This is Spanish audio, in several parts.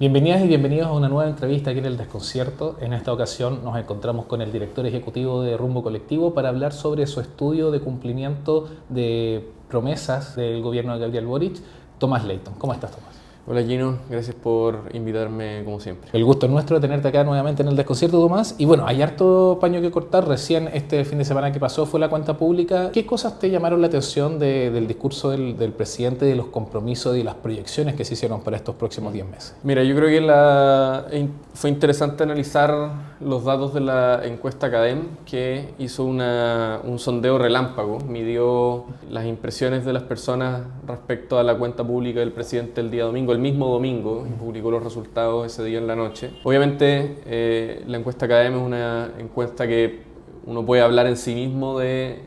Bienvenidas y bienvenidos a una nueva entrevista aquí en El Desconcierto. En esta ocasión nos encontramos con el director ejecutivo de Rumbo Colectivo para hablar sobre su estudio de cumplimiento de promesas del gobierno de Gabriel Boric, Tomás Leighton. ¿Cómo estás, Tomás? Hola Gino, gracias por invitarme como siempre. El gusto es nuestro de tenerte acá nuevamente en El Desconcierto, Tomás. Y bueno, hay harto paño que cortar. Recién este fin de semana que pasó fue la cuenta pública. ¿Qué cosas te llamaron la atención del discurso del presidente, de los compromisos y las proyecciones que se hicieron para estos próximos 10 meses? Mira, yo creo que fue interesante analizar los datos de la encuesta CADEM, que hizo un sondeo relámpago, midió las impresiones de las personas respecto a la cuenta pública del presidente el día domingo, el mismo domingo, y publicó los resultados ese día en la noche. Obviamente, la encuesta CADEM es una encuesta que uno puede hablar en sí mismo de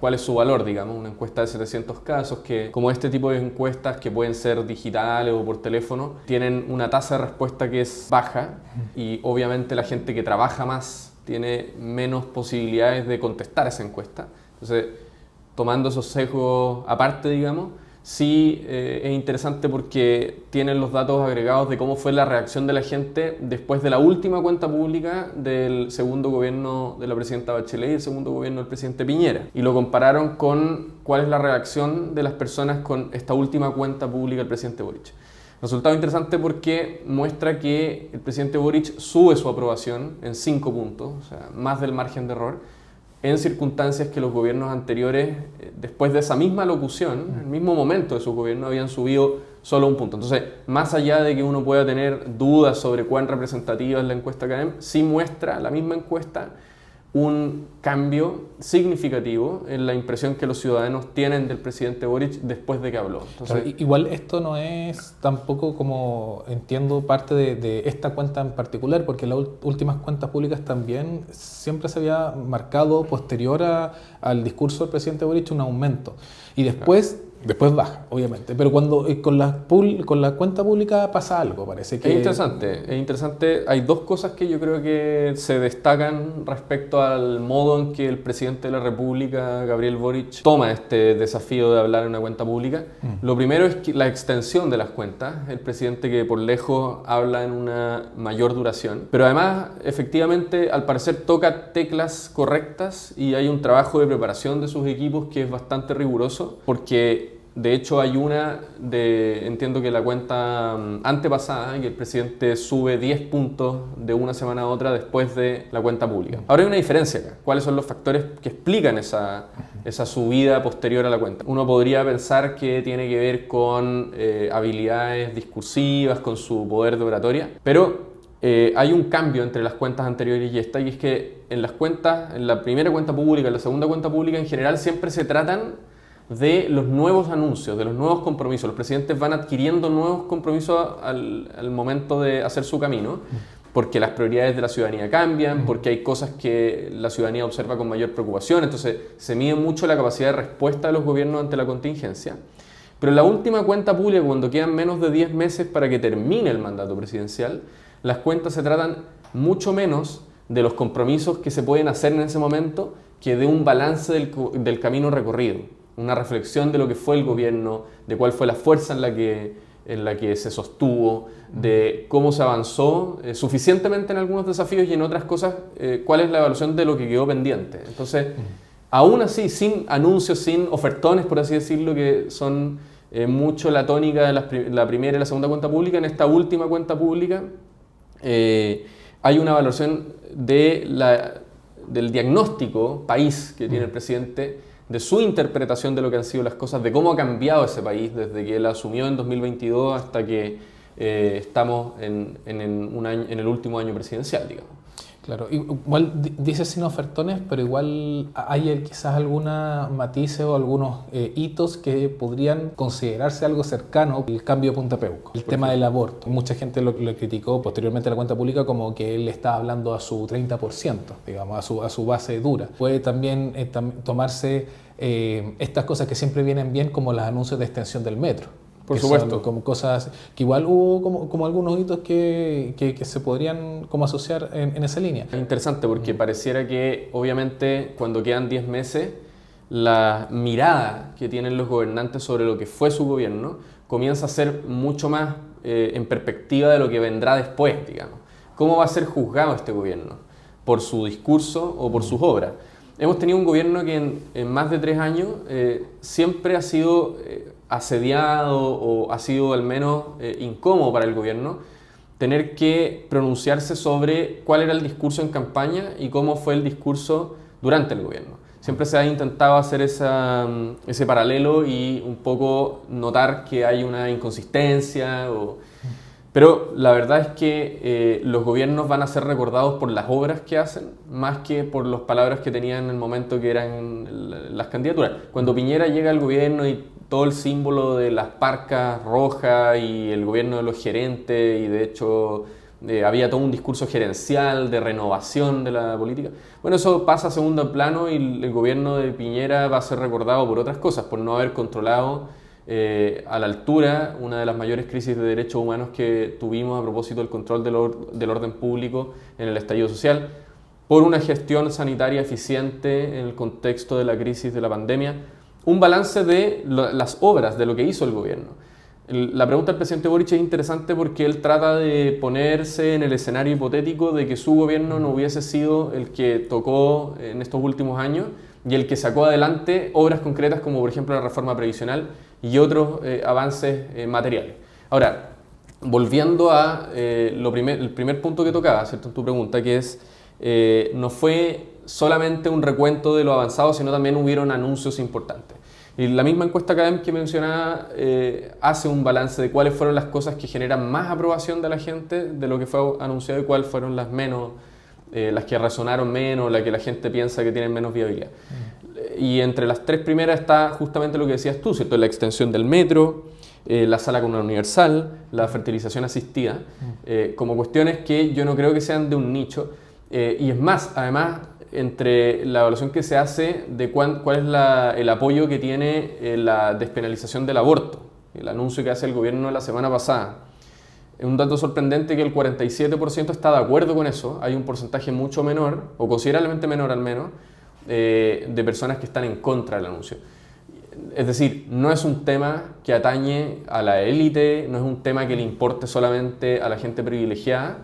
cuál es su valor, digamos, una encuesta de 700 casos que, como este tipo de encuestas que pueden ser digitales o por teléfono, tienen una tasa de respuesta que es baja y obviamente la gente que trabaja más tiene menos posibilidades de contestar esa encuesta. Entonces, tomando esos sesgos aparte, digamos, sí es interesante porque tienen los datos agregados de cómo fue la reacción de la gente después de la última cuenta pública del segundo gobierno de la presidenta Bachelet y el segundo gobierno del presidente Piñera. Y lo compararon con cuál es la reacción de las personas con esta última cuenta pública del presidente Boric. Resultado interesante porque muestra que el presidente Boric sube su aprobación en 5 puntos, o sea, más del margen de error, en circunstancias que los gobiernos anteriores, después de esa misma locución, en el mismo momento de su gobierno, habían subido solo un punto. Entonces, más allá de que uno pueda tener dudas sobre cuán representativa es la encuesta CADEM, sí muestra la misma encuesta un cambio significativo en la impresión que los ciudadanos tienen del presidente Boric después de que habló. Entonces, claro, igual esto no es tampoco, como entiendo, parte de esta cuenta en particular, porque las últimas cuentas públicas también siempre se había marcado posterior al discurso del presidente Boric un aumento. Y después baja, obviamente, pero cuando con la cuenta pública pasa algo, parece que... Es interesante. Hay dos cosas que yo creo que se destacan respecto al modo en que el presidente de la República, Gabriel Boric, toma este desafío de hablar en una cuenta pública. Lo primero es que la extensión de las cuentas, el presidente que por lejos habla en una mayor duración, pero además, efectivamente, al parecer toca teclas correctas y hay un trabajo de preparación de sus equipos que es bastante riguroso, porque de hecho hay entiendo que la cuenta antepasada, que el presidente sube 10 puntos de una semana a otra después de la cuenta pública. Ahora hay una diferencia acá. ¿Cuáles son los factores que explican esa subida posterior a la cuenta? Uno podría pensar que tiene que ver con habilidades discursivas, con su poder de oratoria, pero hay un cambio entre las cuentas anteriores y esta, y es que en las cuentas, en la primera cuenta pública, en la segunda cuenta pública, en general siempre se tratan de los nuevos anuncios, de los nuevos compromisos. Los presidentes van adquiriendo nuevos compromisos al momento de hacer su camino, porque las prioridades de la ciudadanía cambian, porque hay cosas que la ciudadanía observa con mayor preocupación, entonces se mide mucho la capacidad de respuesta de los gobiernos ante la contingencia. Pero en la última cuenta pública, cuando quedan menos de 10 meses para que termine el mandato presidencial, las cuentas se tratan mucho menos de los compromisos que se pueden hacer en ese momento que de un balance del camino recorrido. Una reflexión de lo que fue el gobierno, de cuál fue la fuerza en la que se sostuvo, de cómo se avanzó suficientemente en algunos desafíos y en otras cosas, cuál es la evaluación de lo que quedó pendiente. Entonces, aún así, sin anuncios, sin ofertones, por así decirlo, que son mucho la tónica de la primera y la segunda cuenta pública, en esta última cuenta pública hay una evaluación del diagnóstico país que tiene el presidente, de su interpretación de lo que han sido las cosas, de cómo ha cambiado ese país desde que él asumió en 2022 hasta que estamos en el último año presidencial, digamos. Claro, igual dice sin ofertones, pero igual hay quizás algunos matices o algunos hitos que podrían considerarse algo cercano al cambio de Punta Peuco. El tema del aborto. Mucha gente lo criticó posteriormente a la cuenta pública como que él estaba hablando a su 30%, digamos, a su base dura. Puede también tomarse estas cosas que siempre vienen bien, como los anuncios de extensión del metro. Por supuesto. Como cosas que igual hubo como algunos hitos que se podrían como asociar en esa línea. Es interesante porque pareciera que obviamente cuando quedan 10 meses la mirada que tienen los gobernantes sobre lo que fue su gobierno comienza a ser mucho más en perspectiva de lo que vendrá después, digamos. ¿Cómo va a ser juzgado este gobierno? ¿Por su discurso o por sus obras? Hemos tenido un gobierno que en más de 3 años siempre ha sido asediado o ha sido al menos incómodo para el gobierno tener que pronunciarse sobre cuál era el discurso en campaña y cómo fue el discurso durante el gobierno. Siempre se ha intentado hacer ese paralelo y un poco notar que hay una inconsistencia. Pero la verdad es que los gobiernos van a ser recordados por las obras que hacen, más que por las palabras que tenían en el momento que eran las candidaturas. Cuando Piñera llega al gobierno y todo el símbolo de las parcas rojas y el gobierno de los gerentes, y de hecho había todo un discurso gerencial de renovación de la política, bueno, eso pasa a segundo plano y el gobierno de Piñera va a ser recordado por otras cosas, por no haber controlado a la altura una de las mayores crisis de derechos humanos que tuvimos a propósito del control del orden público en el estallido social, por una gestión sanitaria eficiente en el contexto de la crisis de la pandemia, un balance de las obras, de lo que hizo el gobierno. La pregunta del presidente Boric es interesante porque él trata de ponerse en el escenario hipotético de que su gobierno no hubiese sido el que tocó en estos últimos años y el que sacó adelante obras concretas como por ejemplo la reforma previsional y otros avances materiales. Ahora, volviendo a el primer punto que tocaba, ¿cierto?, en tu pregunta, que es, no fue solamente un recuento de lo avanzado, sino también hubieron anuncios importantes. Y la misma encuesta académica que mencionaba hace un balance de cuáles fueron las cosas que generan más aprobación de la gente de lo que fue anunciado y cuáles fueron las menos, las que resonaron menos, las que la gente piensa que tienen menos viabilidad. Y entre las 3 primeras está justamente lo que decías tú, ¿cierto? La extensión del metro, la sala comuna universal, la fertilización asistida, como cuestiones que yo no creo que sean de un nicho. Y es más, además, entre la evaluación que se hace de cuál es el apoyo que tiene la despenalización del aborto, el anuncio que hace el gobierno la semana pasada. Es un dato sorprendente que el 47% está de acuerdo con eso. Hay un porcentaje mucho menor, o considerablemente menor al menos, de personas que están en contra del anuncio. Es decir, no es un tema que atañe a la élite, no es un tema que le importe solamente a la gente privilegiada.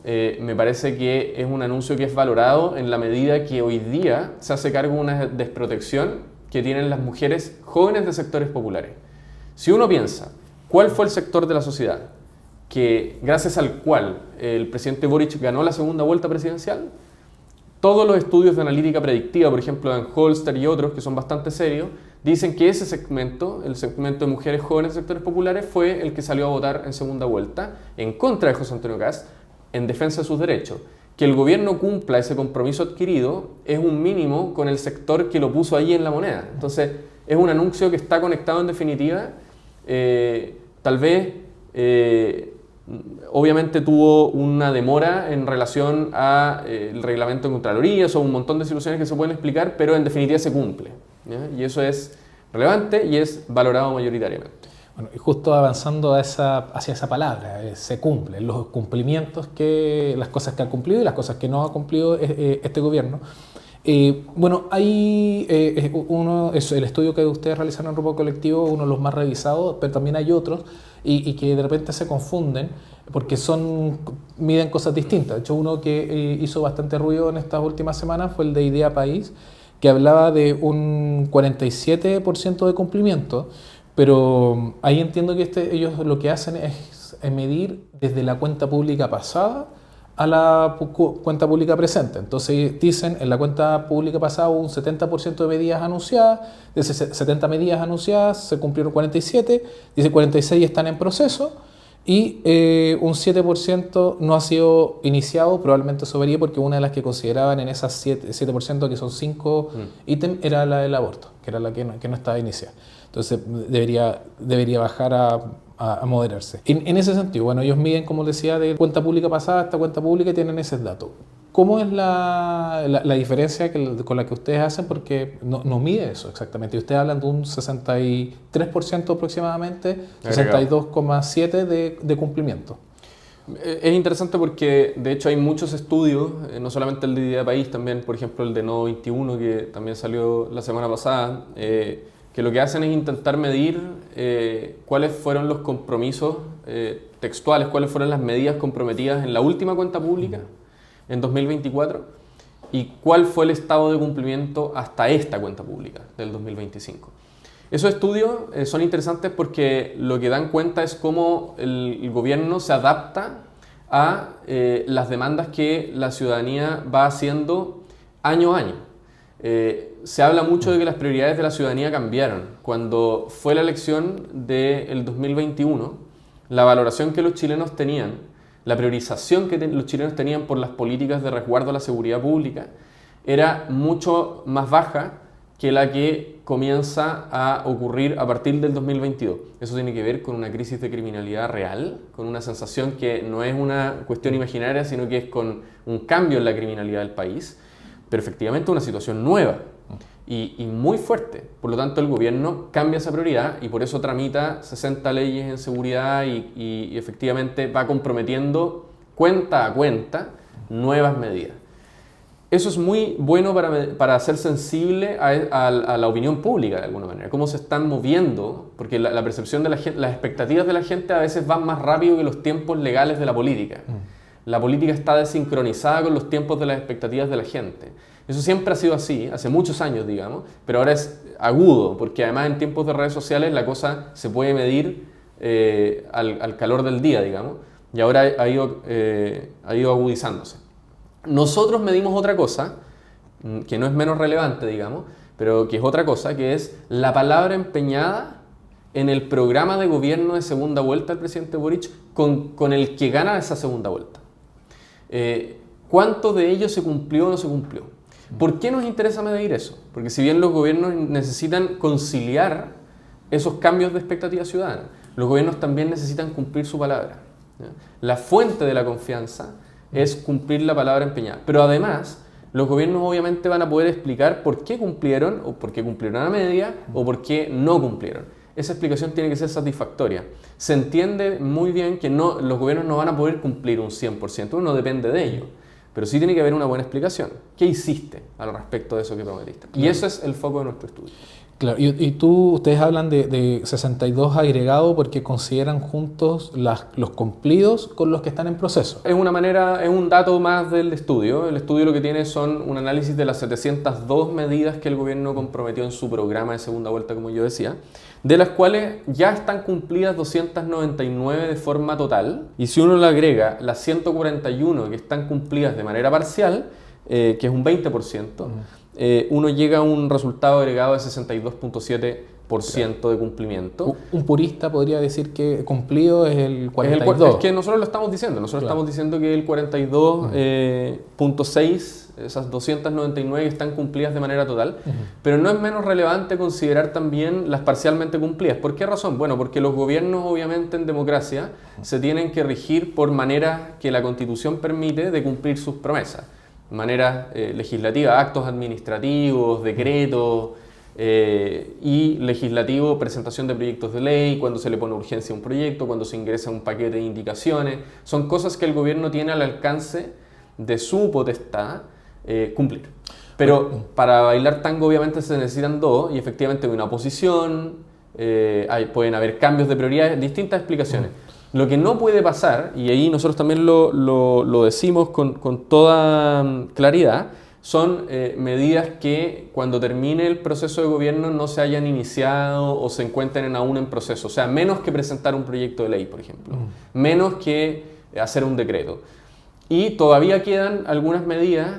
Me parece que es un anuncio que es valorado en la medida que hoy día se hace cargo de una desprotección que tienen las mujeres jóvenes de sectores populares. Si uno piensa, ¿cuál fue el sector de la sociedad que, gracias al cual el presidente Boric ganó la segunda vuelta presidencial? Todos los estudios de analítica predictiva, por ejemplo, de Holster y otros, que son bastante serios, dicen que ese segmento, el segmento de mujeres jóvenes de sectores populares, fue el que salió a votar en segunda vuelta en contra de José Antonio Kast, en defensa de sus derechos. Que el gobierno cumpla ese compromiso adquirido es un mínimo con el sector que lo puso ahí en la moneda. Entonces, es un anuncio que está conectado en definitiva. Tal vez, obviamente tuvo una demora en relación al reglamento de Contraloría, son un montón de situaciones que se pueden explicar, pero en definitiva se cumple, ¿ya? Y eso es relevante y es valorado mayoritariamente. Bueno, y justo avanzando hacia esa palabra, se cumplen los cumplimientos, las cosas que ha cumplido y las cosas que no ha cumplido este gobierno. Bueno, hay el estudio que ustedes realizaron en Grupo Colectivo, uno de los más revisados, pero también hay otros y que de repente se confunden porque miden cosas distintas. De hecho, uno que hizo bastante ruido en estas últimas semanas fue el de Idea País, que hablaba de un 47% de cumplimiento. Pero ahí entiendo que ellos lo que hacen es medir desde la cuenta pública pasada a la cuenta pública presente. Entonces dicen, en la cuenta pública pasada hubo un 70% de medidas anunciadas, de esas 70 medidas anunciadas se cumplieron 47, dice 46 están en proceso y un 7% no ha sido iniciado, probablemente eso varía porque una de las que consideraban en esas 7% que son 5 ítems era la del aborto, que era la que no estaba iniciada. Entonces debería bajar a moderarse. En ese sentido, bueno, ellos miden, como decía, de cuenta pública pasada hasta cuenta pública y tienen ese dato. ¿Cómo es la diferencia con la que ustedes hacen? Porque no mide eso exactamente. Ustedes hablan de un 63% aproximadamente, 62,7% de cumplimiento. Es interesante porque de hecho hay muchos estudios, no solamente el de Idea País, también por ejemplo el de Nodo 21 que también salió la semana pasada, que lo que hacen es intentar medir cuáles fueron los compromisos textuales, cuáles fueron las medidas comprometidas en la última cuenta pública en 2024 y cuál fue el estado de cumplimiento hasta esta cuenta pública del 2025. Esos estudios son interesantes porque lo que dan cuenta es cómo el gobierno se adapta a las demandas que la ciudadanía va haciendo año a año. Se habla mucho de que las prioridades de la ciudadanía cambiaron. Cuando fue la elección del 2021, la valoración que los chilenos tenían, la priorización que los chilenos tenían por las políticas de resguardo a la seguridad pública era mucho más baja que la que comienza a ocurrir a partir del 2022. Eso tiene que ver con una crisis de criminalidad real, con una sensación que no es una cuestión imaginaria, sino que es con un cambio en la criminalidad del país, pero efectivamente una situación nueva y muy fuerte. Por lo tanto, el gobierno cambia esa prioridad y por eso tramita 60 leyes en seguridad y efectivamente va comprometiendo cuenta a cuenta nuevas medidas. Eso es muy bueno para hacer sensible a la opinión pública de alguna manera, cómo se están moviendo, porque la percepción de la gente, las expectativas de la gente a veces van más rápido que los tiempos legales de la política. La política está desincronizada con los tiempos de las expectativas de la gente. Eso siempre ha sido así, hace muchos años, digamos, pero ahora es agudo, porque además en tiempos de redes sociales la cosa se puede medir al calor del día, digamos, y ahora ha ido agudizándose. Nosotros medimos otra cosa, que no es menos relevante, digamos, pero que es otra cosa, que es la palabra empeñada en el programa de gobierno de segunda vuelta del presidente Boric con el que gana esa segunda vuelta. ¿Cuánto de ello se cumplió o no se cumplió? ¿Por qué nos interesa medir eso? Porque si bien los gobiernos necesitan conciliar esos cambios de expectativa ciudadana, los gobiernos también necesitan cumplir su palabra, ¿ya? La fuente de la confianza es cumplir la palabra empeñada. Pero además, los gobiernos obviamente van a poder explicar por qué cumplieron, o por qué cumplieron a media, o por qué no cumplieron. Esa explicación tiene que ser satisfactoria. Se entiende muy bien que los gobiernos no van a poder cumplir un 100%, no depende de ello. Pero sí tiene que haber una buena explicación. ¿Qué hiciste al respecto de eso que prometiste? Claro. Y eso es el foco de nuestro estudio. Claro, ustedes hablan de 62 agregados porque consideran juntos los cumplidos con los que están en proceso. Es una manera, es un dato más del estudio. El estudio lo que tiene son un análisis de las 702 medidas que el gobierno comprometió en su programa de segunda vuelta, como yo decía, de las cuales ya están cumplidas 299 de forma total. Y si uno le agrega las 141 que están cumplidas de manera parcial, que es un 20%, uno llega a un resultado agregado de 62.7% de cumplimiento. Un purista podría decir que cumplido es el 42. Es que nosotros lo estamos diciendo. Nosotros estamos diciendo que el 42.6, esas 299 que están cumplidas de manera total, pero no es menos relevante considerar también las parcialmente cumplidas. ¿Por qué razón? Bueno, porque los gobiernos obviamente en democracia se tienen que regir por maneras que la Constitución permite de cumplir sus promesas. Maneras legislativas, actos administrativos, decretos y legislativo, presentación de proyectos de ley, cuando se le pone urgencia a un proyecto, cuando se ingresa un paquete de indicaciones. Son cosas que el gobierno tiene al alcance de su potestad cumplir. Pero para bailar tango obviamente se necesitan dos y efectivamente hay una oposición, pueden haber cambios de prioridades, distintas explicaciones. Lo que no puede pasar, y ahí nosotros también lo decimos con toda claridad, son medidas que cuando termine el proceso de gobierno no se hayan iniciado o se encuentren aún en proceso. O sea, menos que presentar un proyecto de ley, por ejemplo. Menos que hacer un decreto. Y todavía quedan algunas medidas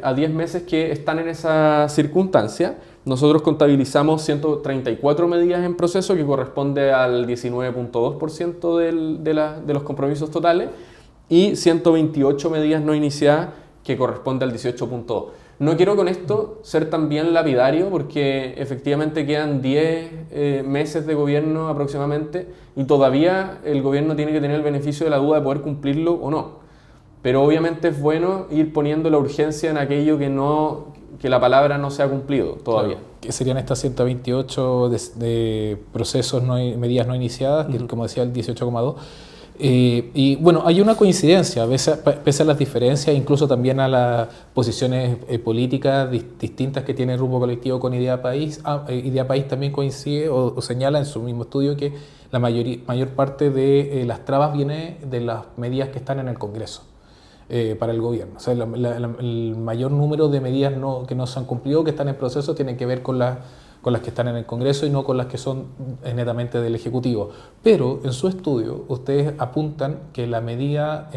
a 10 meses que están en esa circunstancia. Nosotros contabilizamos 134 medidas en proceso, que corresponde al 19.2% de los compromisos totales, y 128 medidas no iniciadas, que corresponde al 18.2%. No quiero con esto ser también lapidario, porque efectivamente quedan 10 meses de gobierno aproximadamente, y todavía el gobierno tiene que tener el beneficio de la duda de poder cumplirlo o no. Pero obviamente es bueno ir poniendo la urgencia en aquello que la palabra no se ha cumplido todavía. Claro, que serían estas 128 de procesos, medidas no iniciadas, que como decía el 18,2%. Y bueno, hay una coincidencia, pese a las diferencias, incluso también a las posiciones políticas distintas que tiene el Grupo Colectivo con Idea País. Idea País también coincide o señala en su mismo estudio que la mayor parte de las trabas viene de las medidas que están en el Congreso para el gobierno. O sea, el mayor número de medidas que no se han cumplido, que están en proceso, tienen que ver con las que están en el Congreso y no con las que son netamente del Ejecutivo. Pero en su estudio ustedes apuntan que la medida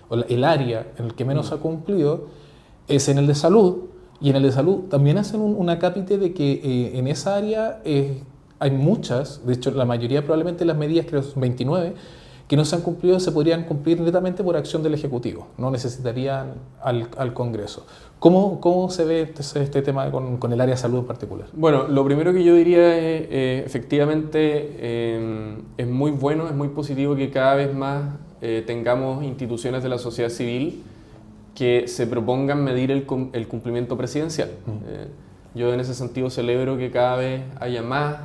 o el área en el que menos se ha cumplido es en el de salud, y en el de salud también hacen un acápite de que en esa área hay muchas, de hecho la mayoría probablemente de las medidas, creo que son 29, que no se han cumplido, se podrían cumplir netamente por acción del Ejecutivo, no necesitarían al Congreso. ¿Cómo se ve este tema con el área de salud en particular? Bueno, lo primero que yo diría es, efectivamente, es muy bueno, es muy positivo que cada vez más tengamos instituciones de la sociedad civil que se propongan medir el cumplimiento presidencial. Yo en ese sentido celebro que cada vez haya más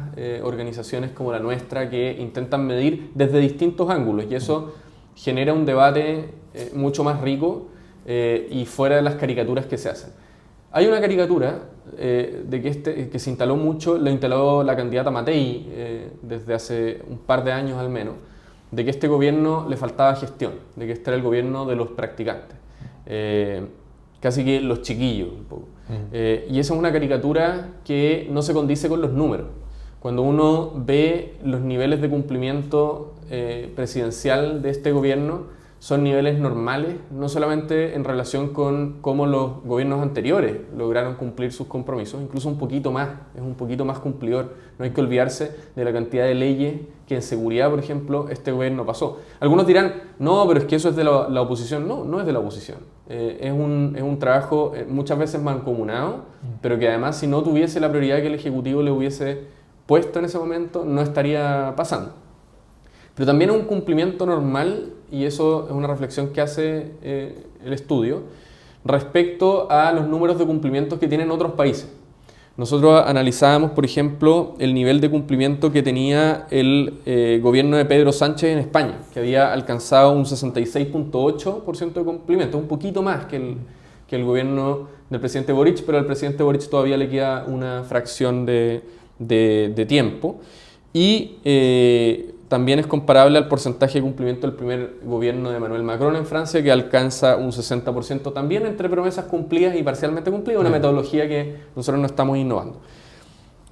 organizaciones como la nuestra que intentan medir desde distintos ángulos, y eso genera un debate mucho más rico y fuera de las caricaturas que se hacen. Hay una caricatura que se instaló mucho, la instaló la candidata Matei desde hace un par de años al menos, de que este gobierno le faltaba gestión, de que este era el gobierno de los practicantes, casi que los chiquillos un poco. Y esa es una caricatura que no se condice con los números. Cuando uno ve los niveles de cumplimiento presidencial de este gobierno, son niveles normales, no solamente en relación con cómo los gobiernos anteriores lograron cumplir sus compromisos, incluso un poquito más, es un poquito más cumplidor. No hay que olvidarse de la cantidad de leyes que en seguridad, por ejemplo, este gobierno pasó. Algunos dirán, no, pero es que eso es de la oposición. No, no es de la oposición. Es un trabajo muchas veces mancomunado, pero que además si no tuviese la prioridad que el Ejecutivo le hubiese puesto en ese momento, no estaría pasando. Pero también es un cumplimiento normal, y eso es una reflexión que hace el estudio, respecto a los números de cumplimientos que tienen otros países. Nosotros analizábamos, por ejemplo, el nivel de cumplimiento que tenía el gobierno de Pedro Sánchez en España, que había alcanzado un 66.8% de cumplimiento, un poquito más que el gobierno del presidente Boric, pero al presidente Boric todavía le queda una fracción de tiempo. Y también es comparable al porcentaje de cumplimiento del primer gobierno de Emmanuel Macron en Francia, que alcanza un 60% también entre promesas cumplidas y parcialmente cumplidas, una metodología que nosotros no estamos innovando.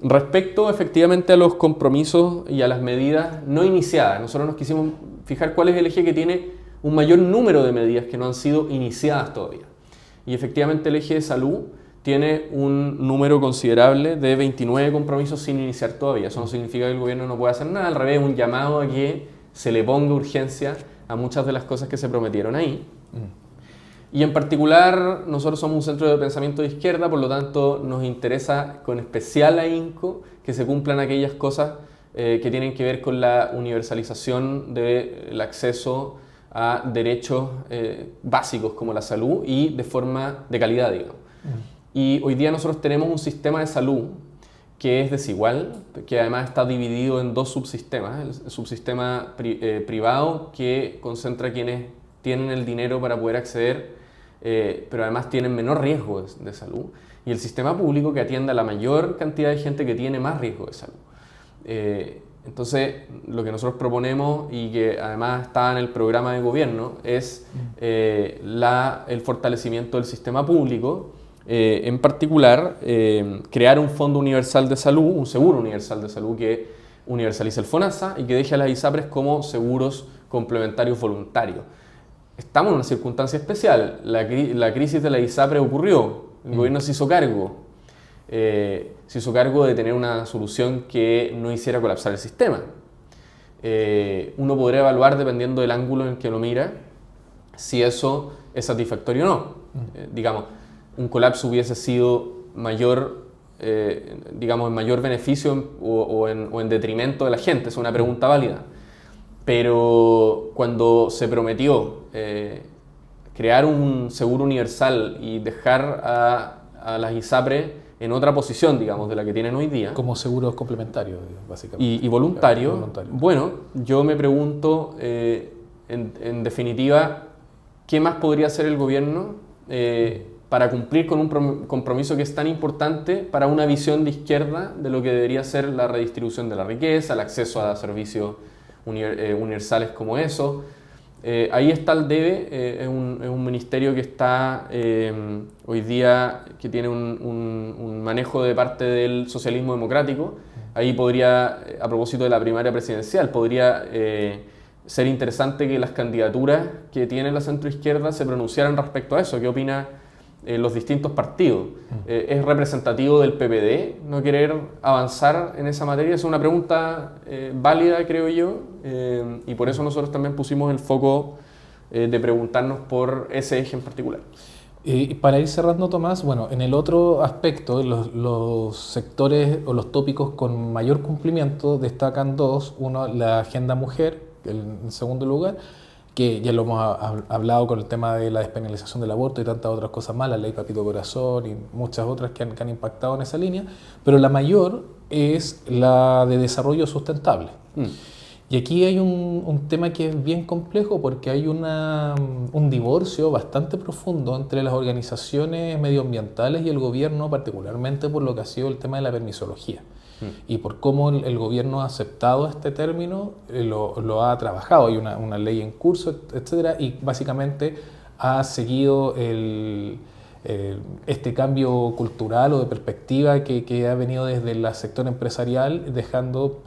Respecto efectivamente a los compromisos y a las medidas no iniciadas, nosotros nos quisimos fijar cuál es el eje que tiene un mayor número de medidas que no han sido iniciadas todavía. Y efectivamente el eje de salud tiene un número considerable de 29 compromisos sin iniciar todavía. Eso no significa que el gobierno no pueda hacer nada, al revés, un llamado a que se le ponga urgencia a muchas de las cosas que se prometieron ahí. Y en particular, nosotros somos un centro de pensamiento de izquierda, por lo tanto nos interesa con especial ahínco que se cumplan aquellas cosas que tienen que ver con la universalización del acceso a derechos básicos como la salud y de forma de calidad, digamos. Y hoy día nosotros tenemos un sistema de salud que es desigual, que además está dividido en dos subsistemas. El subsistema privado, que concentra quienes tienen el dinero para poder acceder, pero además tienen menor riesgo de salud. Y el sistema público, que atiende a la mayor cantidad de gente que tiene más riesgo de salud. Entonces, lo que nosotros proponemos, y que además está en el programa de gobierno, es el fortalecimiento del sistema público. En particular, crear un fondo universal de salud, un seguro universal de salud que universalice el FONASA y que deje a las ISAPRES como seguros complementarios voluntarios. Estamos en una circunstancia especial. La crisis de la ISAPRES ocurrió, el gobierno se hizo cargo de tener una solución que no hiciera colapsar el sistema. Uno podría evaluar, dependiendo del ángulo en el que lo mira, si eso es satisfactorio o no. Digamos, un colapso hubiese sido mayor, en mayor beneficio o en detrimento de la gente, es una pregunta válida. Pero cuando se prometió crear un seguro universal y dejar a las ISAPRES en otra posición, digamos, de la que tienen hoy día. Como seguros complementarios, básicamente. Y voluntarios. Bueno, yo me pregunto en definitiva, ¿qué más podría hacer el gobierno para cumplir con un compromiso que es tan importante para una visión de izquierda de lo que debería ser la redistribución de la riqueza, el acceso a servicios universales como eso? Ahí está el DEVE, es un ministerio que está hoy día, que tiene un manejo de parte del socialismo democrático. Ahí podría, a propósito de la primaria presidencial, podría ser interesante que las candidaturas que tiene la centroizquierda se pronunciaran respecto a eso. ¿Qué opina los distintos partidos? ¿Es representativo del PPD no querer avanzar en esa materia? Es una pregunta válida, creo yo, y por eso nosotros también pusimos el foco de preguntarnos por ese eje en particular. Y para ir cerrando, Tomás, bueno, en el otro aspecto, los sectores o los tópicos con mayor cumplimiento destacan dos. Uno, la agenda mujer, en segundo lugar, que ya lo hemos hablado con el tema de la despenalización del aborto y tantas otras cosas más, la ley Papito Corazón y muchas otras que han impactado en esa línea, pero la mayor es la de desarrollo sustentable. Y aquí hay un tema que es bien complejo porque hay un divorcio bastante profundo entre las organizaciones medioambientales y el gobierno, particularmente por lo que ha sido el tema de la permisología. Y por cómo el gobierno ha aceptado este término, lo ha trabajado. Hay una ley en curso, etcétera, y básicamente ha seguido este cambio cultural o de perspectiva que ha venido desde el sector empresarial, dejando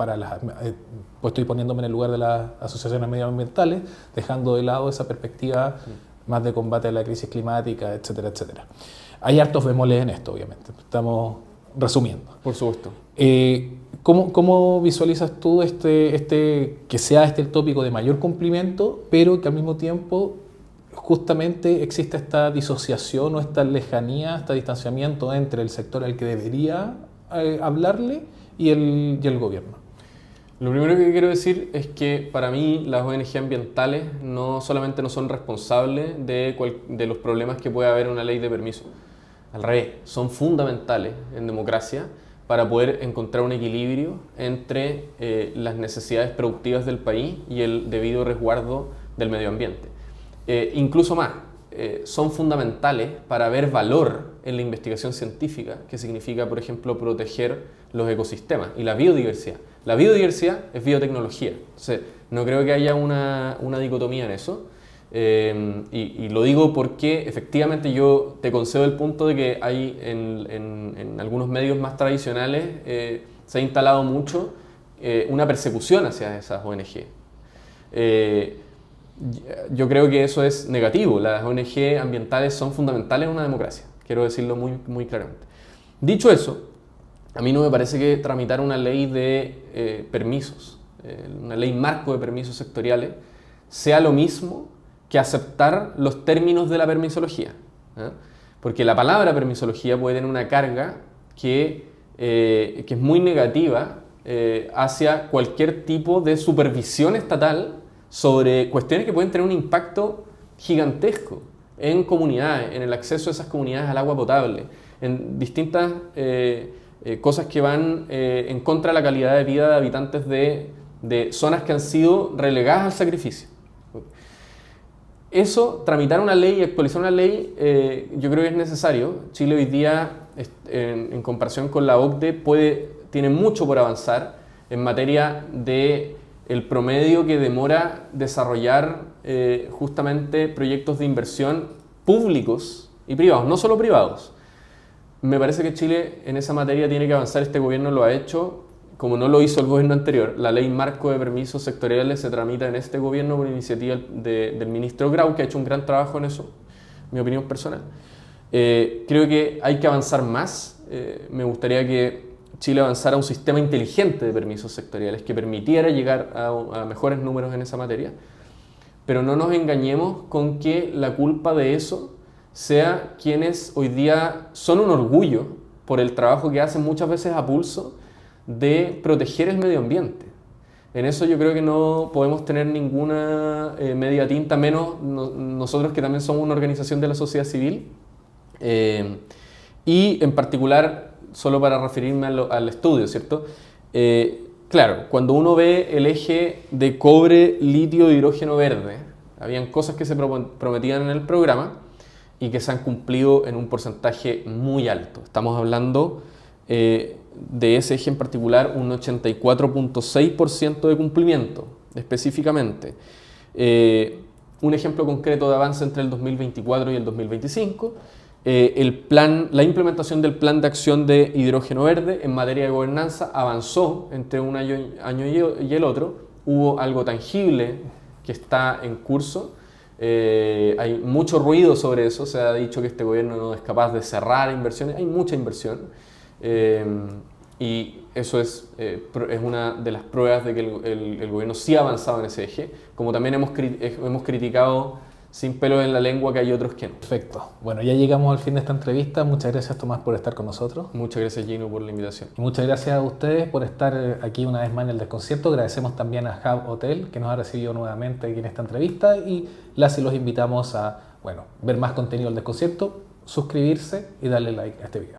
pues estoy poniéndome en el lugar de las asociaciones medioambientales, dejando de lado esa perspectiva más de combate a la crisis climática, etcétera, etcétera. Hay hartos bemoles en esto, obviamente. Estamos resumiendo. Por supuesto. ¿Cómo visualizas tú que sea el tópico de mayor cumplimiento, pero que al mismo tiempo justamente existe esta disociación o esta lejanía, este distanciamiento entre el sector al que debería hablarle y el gobierno? Lo primero que quiero decir es que para mí las ONG ambientales no solamente no son responsables de los problemas que puede haber en una ley de permiso. Al revés, son fundamentales en democracia para poder encontrar un equilibrio entre las necesidades productivas del país y el debido resguardo del medio ambiente. Incluso más, son fundamentales para ver valor en la investigación científica, que significa, por ejemplo, proteger los ecosistemas y la biodiversidad. La biodiversidad es biotecnología, entonces no creo que haya una dicotomía en eso. Y lo digo porque efectivamente yo te concedo el punto de que hay en algunos medios más tradicionales se ha instalado mucho una persecución hacia esas ONG. Yo creo que eso es negativo. Las ONG ambientales son fundamentales en una democracia, quiero decirlo muy, muy claramente. Dicho eso, a mí no me parece que tramitar una ley de permisos, una ley marco de permisos sectoriales, sea lo mismo que aceptar los términos de la permisología. Porque la palabra permisología puede tener una carga que es muy negativa hacia cualquier tipo de supervisión estatal sobre cuestiones que pueden tener un impacto gigantesco en comunidades, en el acceso de esas comunidades al agua potable, en distintas cosas que van en contra de la calidad de vida de habitantes de zonas que han sido relegadas al sacrificio. Eso, tramitar una ley y actualizar una ley, yo creo que es necesario. Chile hoy día, en comparación con la OCDE, tiene mucho por avanzar en materia de el promedio que demora desarrollar justamente proyectos de inversión públicos y privados, no solo privados. Me parece que Chile en esa materia tiene que avanzar. Este gobierno lo ha hecho, como no lo hizo el gobierno anterior. La ley marco de permisos sectoriales se tramita en este gobierno por iniciativa del ministro Grau, que ha hecho un gran trabajo en eso, mi opinión personal. Creo que hay que avanzar más. Me gustaría que Chile avanzara a un sistema inteligente de permisos sectoriales que permitiera llegar a mejores números en esa materia. Pero no nos engañemos con que la culpa de eso sea quienes hoy día son un orgullo por el trabajo que hacen muchas veces a pulso de proteger el medio ambiente. En eso yo creo que no podemos tener ninguna media tinta, menos nosotros que también somos una organización de la sociedad civil. Y en particular, solo para referirme al estudio, ¿cierto? Claro, cuando uno ve el eje de cobre, litio, hidrógeno verde, habían cosas que se prometían en el programa y que se han cumplido en un porcentaje muy alto. Estamos hablando de ese eje en particular, un 84.6% de cumplimiento, específicamente. Un ejemplo concreto de avance entre el 2024 y el 2025, la implementación del Plan de Acción de Hidrógeno Verde en materia de gobernanza avanzó entre un año y el otro. Hubo algo tangible que está en curso. Hay mucho ruido sobre eso. Se ha dicho que este gobierno no es capaz de cerrar inversiones. Hay mucha inversión. Y eso es una de las pruebas de que el gobierno sí ha avanzado en ese eje. Como también hemos criticado sin pelos en la lengua que hay otros que no. Perfecto. Bueno, ya llegamos al fin de esta entrevista. Muchas gracias, Tomás, por estar con nosotros. Muchas gracias, Gino, por la invitación. Y muchas gracias a ustedes por estar aquí una vez más en el Desconcierto. Agradecemos también a Hub Hotel, que nos ha recibido nuevamente aquí en esta entrevista, y los invitamos a ver más contenido del Desconcierto, suscribirse y darle like a este video.